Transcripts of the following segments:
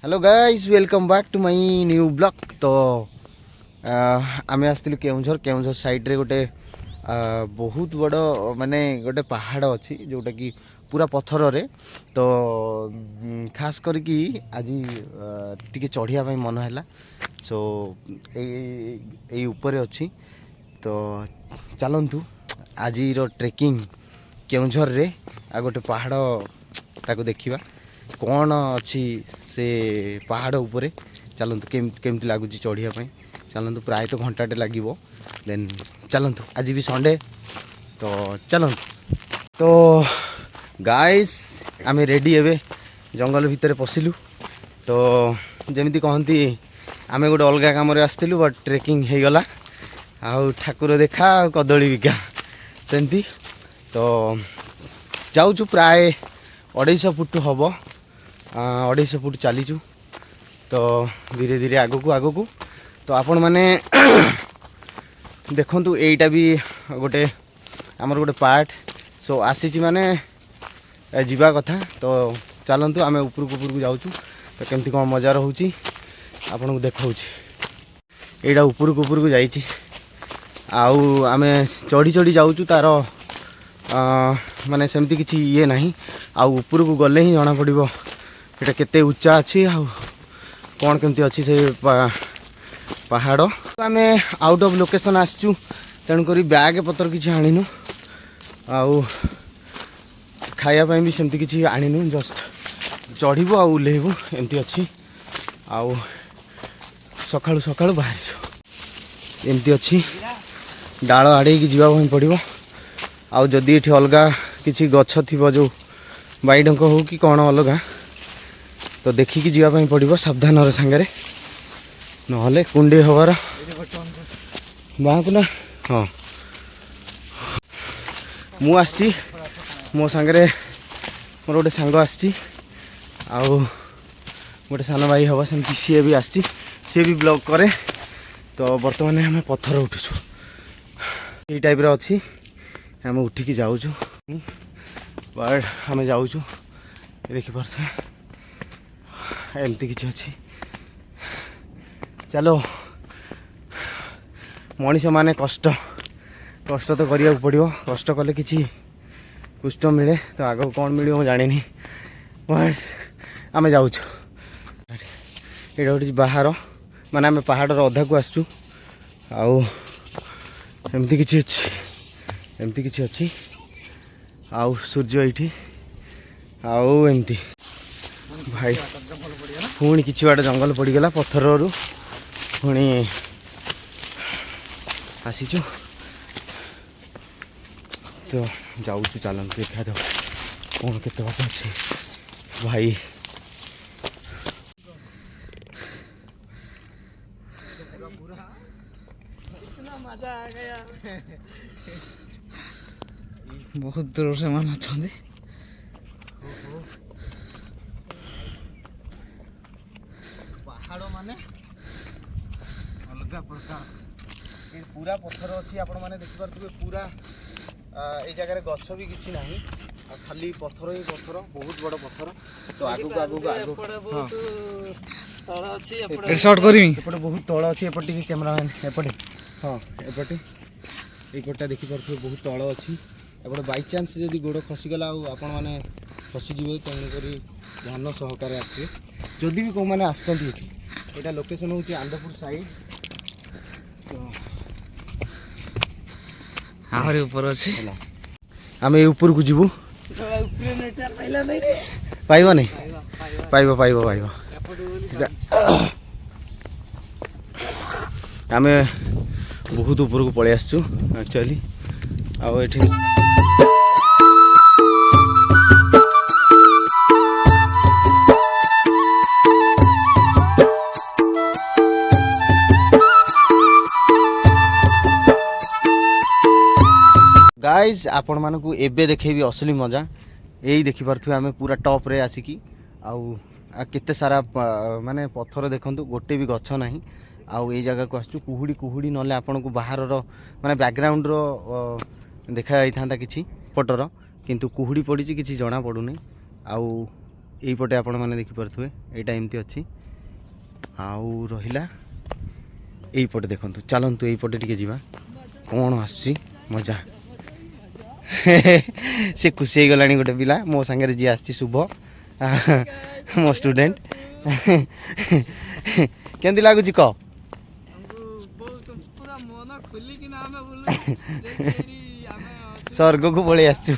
Hello guys welcome back to my new blog. तो आम आसलु Keonjhar Keonjhar side रे गोटे बहुत बड़ माने गोटे पहाड़ अच्छी जोटा कि पूरा पथर रे। तो खास करके आज टिके चढ़िया मन है सो यही ऊपर अच्छी। तो चलतु आज ट्रेकिंग केउझर रे आ गोटे पहाड़ ताको देखिबा कौन अच्छी से पहाड़ उपरे। चलतु केमती लगुच चढ़िया चलतु प्राय तो घंटाटे लगे देन चलतु आज भी संडे तो चलतु। तो गाइस आम रेडी एवं जंगल भितर पशिलु। तो जमी कहती आम गोटे अलग कम आसलु बट ट्रेकिंग हो गला आउ ठाकुर देखा कदली बिका सेमती। तो जाऊँ प्राय 250 फुट हम 250 फुट चलीचु। तो धीरे धीरे आगू तो आपण मैंने देखु यहीटा भी गोटे आमर गोटे पार्ट सो आसी माने जीवा कथा। तो चलतु आम उपरकू जाऊँ तो केमती कौन मजा रोचे आपन को देखा यहाँ उपरकू जाइए आउ आम चढ़ी चढ़ी जाऊँ तार माने सेमती किसी ये ना आउ उपरकू गले ही जना पड़ो ये केते उच्चा अच्छी आउ कौन केमती अच्छी से पहाड़। आम आउट ऑफ लोकेशन आसचु तेणुक बैग पतर किसी आणीनु आउ खायापाई भी सेमती किसी आणीनु जस्ट चढ़ू आउ ओह्लैबू एमती अच्छी आउ सकाळु सकाळु बाहर एमती अच्छी डाल आड़े जावाई पड़ो। आउ जदि ये अलग किसी गछ थी जो बाईडंक हो कि कौन अलग तो देखिकी जावाई पड़ो सावधान सांगे नहले कुंडे हबार बाँक ना। हाँ मु आसी मो सांगे मोर गोटे सांग आसी आउ गोटे सान भाई हम सेमती सी भी आसी सी भी ब्लॉग करे। तो बर्तमान आम पत्थर उठुचु ये टाइप अच्छी आम उठिकी जाऊँ बट आम जाऊँ देखिपे एमती किसी अच्छी। चलो मनीष माने कष्ट कष्ट तो करिया पड़ो कष्ट कले किसी पुष्ट मिले तो आग कौन मिले मुझे जानी बट आम जाऊँ ये गोटे बाहर माने आम पहाड़ अधा को आसचु आउ एमती किसी अच्छी एमती किसी अच्छी आउ सूर्य ये आउ एमती भाई पुणी किसी बाट जंगल पड़गला पत्थर रु पुणी आसीचु। तो जाऊँ चलते देखा दो कौन केते बात अच्छे भाई। मजा आ गया बहुत दूर से मन अच्छा पहाड़ माने अलग प्रकार पूरा पत्थर अच्छी आपण मैंने देखिपे पूरा ये जगह गछ भी किसी ना खाली पत्थर ही पत्थर बहुत बड़ पत्थर। तो आगू बहुत तल अच्छी एपटे कैमरामैन एपटे हाँ एपटे यपटा देखिपे बहुत तल अच्छी एपटे बाई चान्स जदि गोड़ खसीगला आपण मैंने खसीजे तेणुक ध्यान सहकार आसवे जदि भी कौ मैंने आसटा लोकेशन हूँ आंध्रपुर साइड। आहरी ऊपर अच्छे आम ये ऊपर को जीवु पाइब नहीं पाइब पाइब पाइब आम बहुत ऊपर को पलि आसचु एक्चुअली आउ ये गाइज आपण मानकु एबे देखेबी असली मजा यही देखिपे आम पूरा टॉप रे आसिकी आउ केते सारा माने पत्थर देखंतु गोटे भी गछ नाही आउ ये जगह को आसचु कुहुड़ी कुहुड़ी नले आपण को बाहर रो माने बैकग्राउंड रो देखा जाई थांता किछि पटर किंतु कुहुड़ी पड़ी किछि जणा पडुनी आउ এইପଟେ ଆପଣମାନେ ଦେଖିପାରୁଥିବେ ଏଇଟା ଏମିତି ଅଛି। ଆଉ ରହିଲା এইପଟେ ଦେଖନ୍ତୁ, ଚାଲନ୍ତୁ এইପଟେ ଟିକେ ଯିବା କ'ଣ ଆସୁଛି ମଜା। ସେ ଖୁସି ହେଇଗଲାଣି ଗୋଟେ ପିଲା ମୋ ସାଙ୍ଗରେ ଯିଏ ଆସିଛି ଶୁଭ ମୋ ଷ୍ଟୁଡେଣ୍ଟ। କେମିତି ଲାଗୁଛି କହ? ସ୍ୱର୍ଗକୁ ପଳେଇ ଆସିଛୁ।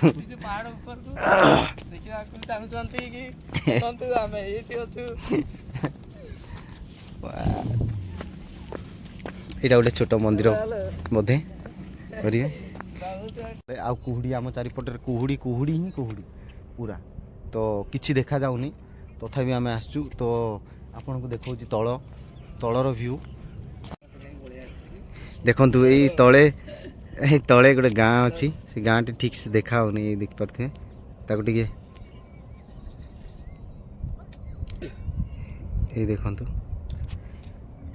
ଏଇଟା ଗୋଟେ ଛୋଟ ମନ୍ଦିର ବୋଧେ କରିବେ। ଆଉ କୁହୁଡ଼ି ଆମ ଚାରିପଟରେ କୁହୁଡ଼ି କୁହୁଡ଼ି ହିଁ କୁହୁଡ଼ି ପୁରା, ତ କିଛି ଦେଖାଯାଉନି। ତଥାପି ଆମେ ଆସିଛୁ ତ ଆପଣଙ୍କୁ ଦେଖାଉଛି ତଳର ଭ୍ୟୁ। ଦେଖନ୍ତୁ ଏଇ ତଳେ ଗୋଟେ ଗାଁ ଅଛି, ସେ ଗାଁଟି ଠିକ୍ ସେ ଦେଖା ହେଉନି, ଏଇ ଦେଖିପାରୁଥିବେ ତାକୁ ଟିକେ, ଏଇ ଦେଖନ୍ତୁ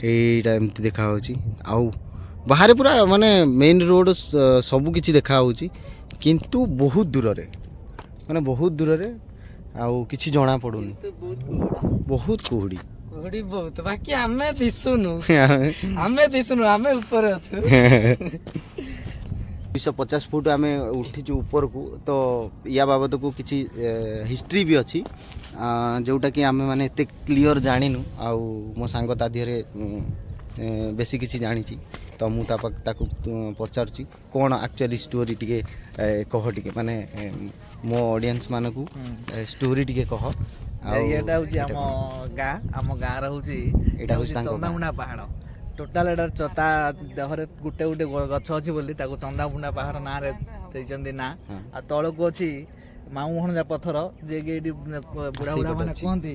ଏଇଟା ଏମିତି ଦେଖାହେଉଛି। ଆଉ ବାହାରେ ପୁରା ମାନେ ମେନ୍ ରୋଡ଼ ସବୁ କିଛି ଦେଖାହେଉଛି, କିନ୍ତୁ ବହୁତ ଦୂରରେ, ମାନେ ବହୁତ ଦୂରରେ, ଆଉ କିଛି ଜଣା ପଡ଼ୁନି, ବହୁତ କୁହୁଡ଼ି। ବାକି ଆମେ ଦିଶୁନୁ, ଆମେ ଉପରେ ଅଛୁ। 250 ଫୁଟ ଆମେ ଉଠିଛୁ ଉପରକୁ, ତ ୟା ବାବଦକୁ କିଛି ହିଷ୍ଟ୍ରି ବି ଅଛି ଯେଉଁଟାକି ଆମେ ମାନେ ଏତେ କ୍ଲିଅର ଜାଣିନୁ। ଆଉ ମୋ ସାଙ୍ଗ ତା ଦେହରେ ବେଶୀ କିଛି ଜାଣିଛି, ତ ମୁଁ ତାକୁ ପଚାରୁଛି କ'ଣ ଆକ୍ଚୁଆଲି ଷ୍ଟୋରି ଟିକେ କହ, ଟିକେ ମାନେ ମୋ ଅଡ଼ିଏନ୍ସ ମାନଙ୍କୁ ଷ୍ଟୋରି ଟିକେ କହ। ଆଉ ଏଇଟା ହେଉଛି ଆମ ଗାଁର ହେଉଛି ଏଇଟା ହେଉଛି ଚନ୍ଦାମୁଣ୍ଡା ପାହାଡ଼। ଟୋଟାଲ ଏଇଟା ଚତା ଦେହରେ ଗୋଟେ ଗଛ ଅଛି ବୋଲି ତାକୁ ଚନ୍ଦାମୁଣ୍ଡା ପାହାଡ଼ ନାଁରେ ଦେଇଛନ୍ତି ନାଁ। ଆଉ ତଳକୁ ଅଛି ମାମୁଁ ଭଣଜା ପଥର, ଯିଏକି ଏଇଠି ବୁଢ଼ା ମାନେ କୁହନ୍ତି,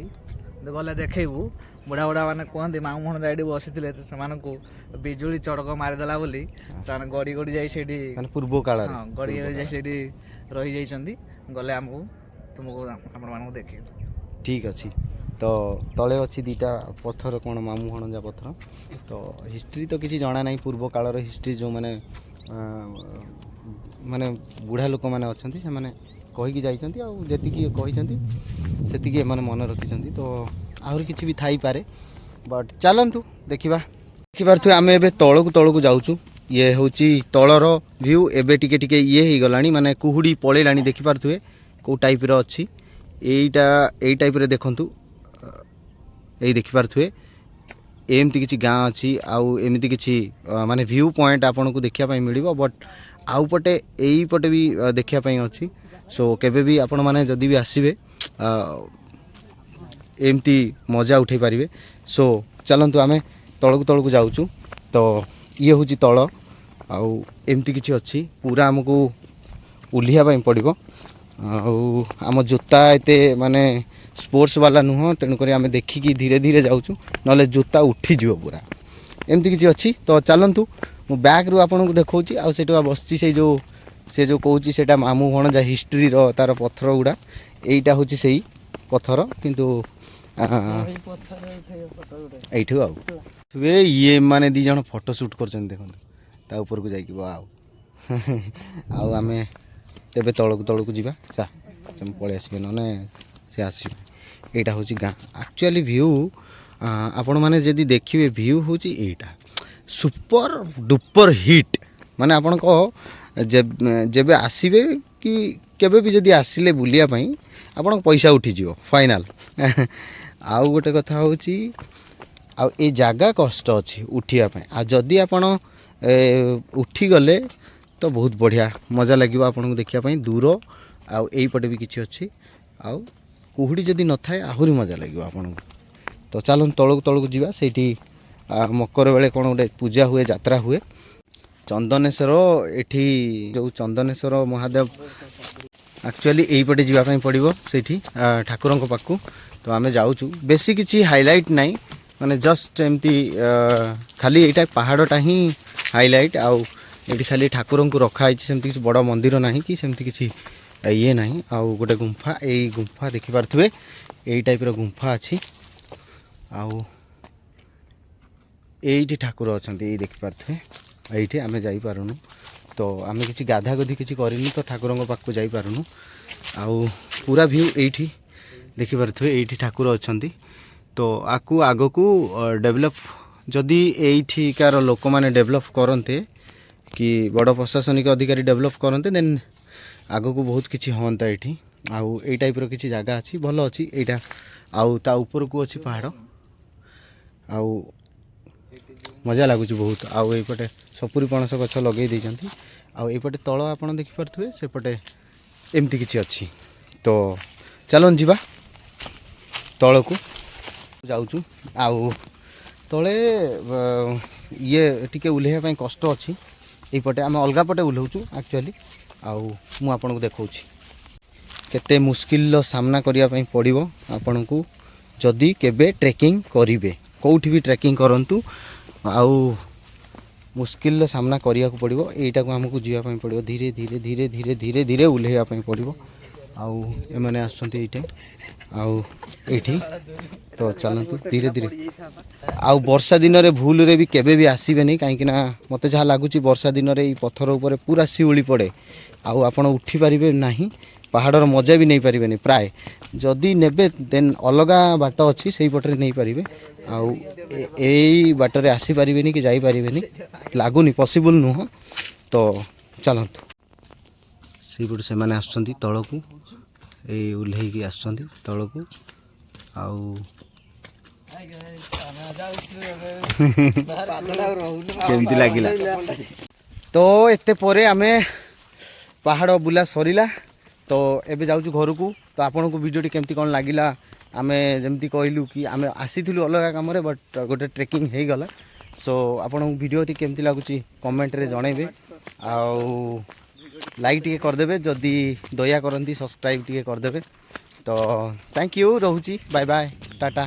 ଗଲେ ଦେଖେଇବୁ, ବୁଢ଼ା ମାନେ କୁହନ୍ତି ମାମୁଁ ଭଣଜା ଏଇଠି ବସିଥିଲେ, ସେମାନଙ୍କୁ ବିଜୁଳି ଚଡ଼କ ମାରିଦେଲା ବୋଲି ସେମାନେ ଗଡ଼ି ଯାଇ ସେଇଠି, ପୂର୍ବ କାଳରେ ଗଡ଼ି ଯାଇ ସେଇଠି ରହିଯାଇଛନ୍ତି। ଗଲେ ଆପଣମାନଙ୍କୁ ଦେଖେଇବୁ। ଠିକ୍ ଅଛି। ତ ତଳେ ଅଛି ଦୁଇଟା ପଥର, କ'ଣ ମାମୁଁ ଭଣଜା ପଥର। ତ ହିଷ୍ଟ୍ରି ତ କିଛି ଜଣା ନାହିଁ, ପୂର୍ବ କାଳର ହିଷ୍ଟ୍ରି ଯେଉଁମାନେ ମାନେ ବୁଢ଼ା ଲୋକମାନେ ଅଛନ୍ତି ସେମାନେ କହିକି ଯାଇଛନ୍ତି, ଆଉ ଯେତିକି କହିଛନ୍ତି ସେତିକି ଏମାନେ ମନେ ରଖିଛନ୍ତି। ତ ଆହୁରି କିଛି ବି ଥାଇପାରେ, ବଟ୍ ଚାଲନ୍ତୁ ଦେଖିପାରୁଥିବେ ଆମେ ଏବେ ତଳକୁ ଯାଉଛୁ। ଇଏ ହେଉଛି ତଳର ଭ୍ୟୁ। ଏବେ ଟିକେ ଟିକେ ଇଏ ହେଇଗଲାଣି, ମାନେ କୁହୁଡ଼ି ପଳେଇଲାଣି, ଦେଖିପାରୁଥିବେ କେଉଁ ଟାଇପ୍ର ଅଛି। ଏଇ ଟାଇପ୍ରେ ଦେଖନ୍ତୁ, ଏଇ ଦେଖିପାରୁଥିବେ ଏମିତି କିଛି ଗାଁ ଅଛି, ଆଉ ଏମିତି କିଛି ମାନେ ଭ୍ୟୁ ପଏଣ୍ଟ ଆପଣଙ୍କୁ ଦେଖିବା ପାଇଁ ମିଳିବ। ବଟ୍ ଆଉ ପଟେ ଏଇପଟେ ବି ଦେଖିବା ପାଇଁ ଅଛି। ସୋ କେବେ ବି ଆପଣମାନେ ଯଦି ବି ଆସିବେ ଏମିତି ମଜା ଉଠାଇ ପାରିବେ। ସୋ ଚାଲନ୍ତୁ ଆମେ ତଳକୁ ଯାଉଛୁ। ତ ଇଏ ହେଉଛି ତଳ, ଆଉ ଏମିତି କିଛି ଅଛି, ପୁରା ଆମକୁ ଓହ୍ଲାଇବା ପାଇଁ ପଡ଼ିବ। ଆଉ ଆମ ଜୋତା ଏତେ ମାନେ ସ୍ପୋର୍ଟସ୍ ବାଲା ନୁହଁ, ତେଣୁକରି ଆମେ ଦେଖିକି ଧୀରେ ଧୀରେ ଯାଉଛୁ, ନହେଲେ ଜୋତା ଉଠିଯିବ ପୁରା, ଏମିତି କିଛି ଅଛି। ତ ଚାଲନ୍ତୁ ମୁଁ ବ୍ୟାଗ୍ରୁ ଆପଣଙ୍କୁ ଦେଖାଉଛି। ଆଉ ସେଇଟା ବସିଛି ସେ ଯେଉଁ କହୁଛି ସେଇଟା ମାମୁଁ ଭଣଜା ହିଷ୍ଟ୍ରିର ତା'ର ପଥର ଗୁଡ଼ା, ଏଇଟା ହେଉଛି ସେଇ ପଥର। କିନ୍ତୁ ଏଇଠୁ ଆଉ ଇଏ ମାନେ ଦୁଇ ଜଣ ଫଟୋ ସୁଟ୍ କରୁଛନ୍ତି, ଦେଖନ୍ତୁ ତା ଉପରକୁ ଯାଇକି। ଆଉ ଆମେ ତେବେ ତଳକୁ ଯିବା, ପଳେଇ ଆସିବେ, ନହେଲେ ସେ ଆସିବେ। ଏଇଟା ହେଉଛି ଗାଁ ଆକ୍ଚୁଆଲି ଭ୍ୟୁ। ଆପଣମାନେ ଯଦି ଦେଖିବେ ଭ୍ୟୁ ହେଉଛି ଏଇଟା, ସୁପର ଡୁପର ହିଟ୍। ମାନେ ଆପଣଙ୍କ ଯେବେ ଆସିବେ କି କେବେ ବି ଯଦି ଆସିଲେ ବୁଲିବା ପାଇଁ, ଆପଣଙ୍କ ପଇସା ଉଠିଯିବ ଫାଇନାଲ୍। ଆଉ ଗୋଟେ କଥା ହେଉଛି, ଆଉ ଏଇ ଜାଗା କଷ୍ଟ ଅଛି ଉଠିବା ପାଇଁ। ଆଉ ଯଦି ଆପଣ ଉଠିଗଲେ ତ ବହୁତ ବଢ଼ିଆ ମଜା ଲାଗିବ ଆପଣଙ୍କୁ ଦେଖିବା ପାଇଁ ଦୂର। ଆଉ ଏଇପଟେ ବି କିଛି ଅଛି, ଆଉ କୁହୁଡ଼ି ଯଦି ନଥାଏ ଆହୁରି ମଜା ଲାଗିବ ଆପଣଙ୍କୁ। ତ ଚାଲନ୍ତୁ ତଳକୁ ଯିବା। ସେଇଠି ମକର ବେଳେ କ'ଣ ଗୋଟେ ପୂଜା ହୁଏ, ଯାତ୍ରା ହୁଏ। ଚନ୍ଦନେଶ୍ୱର, ଏଠି ଯେଉଁ ଚନ୍ଦନେଶ୍ୱର ମହାଦେବ, ଆକ୍ଚୁଆଲି ଏଇପଟେ ଯିବା ପାଇଁ ପଡ଼ିବ ସେଇଠି ଠାକୁରଙ୍କ ପାଖକୁ। ତ ଆମେ ଯାଉଛୁ, ବେଶୀ କିଛି ହାଇଲାଇଟ୍ ନାହିଁ, ମାନେ ଜଷ୍ଟ ଏମିତି ଖାଲି ଏଇଟା ପାହାଡ଼ଟା ହିଁ ହାଇଲାଇଟ୍। ଆଉ ଏଇଠି ଖାଲି ଠାକୁରଙ୍କୁ ରଖାହେଇଛି, ସେମିତି କିଛି ବଡ଼ ମନ୍ଦିର ନାହିଁ କି ସେମିତି କିଛି ଇଏ ନାହିଁ। ଆଉ ଗୋଟେ ଗୁମ୍ଫା, ଏଇ ଗୁମ୍ଫା ଦେଖିପାରୁଥିବେ ଏଇ ଟାଇପ୍ର ଗୁମ୍ଫା ଅଛି। ଆଉ ଏଇଠି ଠାକୁର ଅଛନ୍ତି, ଏଇ ଦେଖିପାରୁଥିବେ। ଏଇଠି ଆମେ ଯାଇପାରୁନୁ, ତ ଆମେ କିଛି ଗାଧାଗାଧି କିଛି କରିନୁ, ତ ଠାକୁରଙ୍କ ପାଖକୁ ଯାଇପାରୁନୁ। ଆଉ ପୁରା ଭ୍ୟୁ ଏଇଠି ଦେଖିପାରୁଥିବେ ଏଇଠି ଠାକୁର ଅଛନ୍ତି। ତ ଆକୁ ଆଗକୁ ଡେଭଲପ୍ ଯଦି ଏଇଠିକାର ଲୋକମାନେ ଡେଭଲପ୍ କରନ୍ତେ କି ବଡ଼ ପ୍ରଶାସନିକ ଅଧିକାରୀ ଡେଭଲପ୍ କରନ୍ତେ ଦେନ୍ ଆଗକୁ ବହୁତ କିଛି ହୁଅନ୍ତା ଏଇଠି। ଆଉ ଏଇ ଟାଇପ୍ର କିଛି ଜାଗା ଅଛି, ଭଲ ଅଛି ଏଇଟା। ଆଉ ତା ଉପରକୁ ଅଛି ପାହାଡ଼, ଆଉ ମଜା ଲାଗୁଛି ବହୁତ। ଆଉ ଏଇପଟେ ସପୁରି ପଣସ ଗଛ ଲଗେଇ ଦେଇଛନ୍ତି। ଆଉ ଏଇପଟେ ତଳ ଆପଣ ଦେଖିପାରୁଥିବେ, ସେପଟେ ଏମିତି କିଛି ଅଛି। ତ ଚାଲନ୍ତୁ ଯିବା ତଳକୁ। ଯାଉଛୁ ଆଉ ତଳେ ଇଏ ଟିକେ ଓହ୍ଲାଇବା ପାଇଁ କଷ୍ଟ ଅଛି। ଏଇପଟେ ଆମେ ଅଲଗା ପଟେ ଓହ୍ଲାଉଛୁ ଆକ୍ଚୁଆଲି। ଆଉ ମୁଁ ଆପଣଙ୍କୁ ଦେଖାଉଛି କେତେ ମୁସ୍କିଲର ସାମ୍ନା କରିବା ପାଇଁ ପଡ଼ିବ ଆପଣଙ୍କୁ ଯଦି କେବେ ଟ୍ରେକିଂ କରିବେ। କେଉଁଠି ବି ଟ୍ରେକିଂ କରନ୍ତୁ, ଆଉ ମୁସ୍କିଲର ସାମ୍ନା କରିବାକୁ ପଡ଼ିବ। ଏଇଟାକୁ ଆମକୁ ଯିବା ପାଇଁ ପଡ଼ିବ ଧୀରେ ଧୀରେ ଧୀରେ ଧୀରେ ଧୀରେ ଧୀରେ ଓହ୍ଲାଇବା ପାଇଁ ପଡ଼ିବ। ଆଉ ଏମାନେ ଆସୁଛନ୍ତି ଏଇଠି, ଆଉ ଏଇଠି। ତ ଚାଲନ୍ତୁ ଧୀରେ ଧୀରେ। ଆଉ ବର୍ଷା ଦିନରେ ଭୁଲରେ ବି କେବେ ବି ଆସିବେନି, କାହିଁକିନା ମୋତେ ଯାହା ଲାଗୁଛି ବର୍ଷା ଦିନରେ ଏଇ ପଥର ଉପରେ ପୁରା ଶିଉଳି ପଡ଼େ। ଆଉ ଆପଣ ଉଠିପାରିବେ ନାହିଁ, ପାହାଡ଼ର ମଜା ବି ନେଇପାରିବେନି ପ୍ରାୟ। ଯଦି ନେବେ ଦେନ୍ ଅଲଗା ବାଟ ଅଛି, ସେଇ ପଟରେ ନେଇପାରିବେ। ଆଉ ଏଇ ବାଟରେ ଆସିପାରିବେନି କି ଯାଇପାରିବେନି, ଲାଗୁନି, ପସିବୁଲ୍ ନୁହଁ। ତ ଚାଲନ୍ତୁ। ସେଇପଟୁ ସେମାନେ ଆସୁଛନ୍ତି ତଳକୁ, ଏଇ ଓହ୍ଲେଇକି ଆସୁଛନ୍ତି ତଳକୁ। ଆଉ କେମିତି ଲାଗିଲା? ତ ଏତେ ପରେ ଆମେ ପାହାଡ଼ ବୁଲା ସରିଲା। ତ ଏବେ ଯାଉଛୁ ଘରକୁ। ତ ଆପଣଙ୍କୁ ଭିଡ଼ିଓଟି କେମିତି କ'ଣ ଲାଗିଲା? ଆମେ ଯେମିତି କହିଲୁ କି ଆମେ ଆସିଥିଲୁ ଅଲଗା କାମରେ, ବଟ୍ ଗୋଟେ ଟ୍ରେକିଂ ହେଇଗଲା। ସୋ ଆପଣଙ୍କୁ ଭିଡ଼ିଓଟି କେମିତି ଲାଗୁଛି କମେଣ୍ଟରେ ଜଣାଇବେ। ଆଉ ଲାଇକ୍ ଟିକେ କରିଦେବେ, ଯଦି ଦୟା କରନ୍ତି ସବସ୍କ୍ରାଇବ୍ ଟିକେ କରିଦେବେ। ତ ଥ୍ୟାଙ୍କ ୟୁ, ରହୁଛି, ବାଏ ବାଏ, ଟାଟା।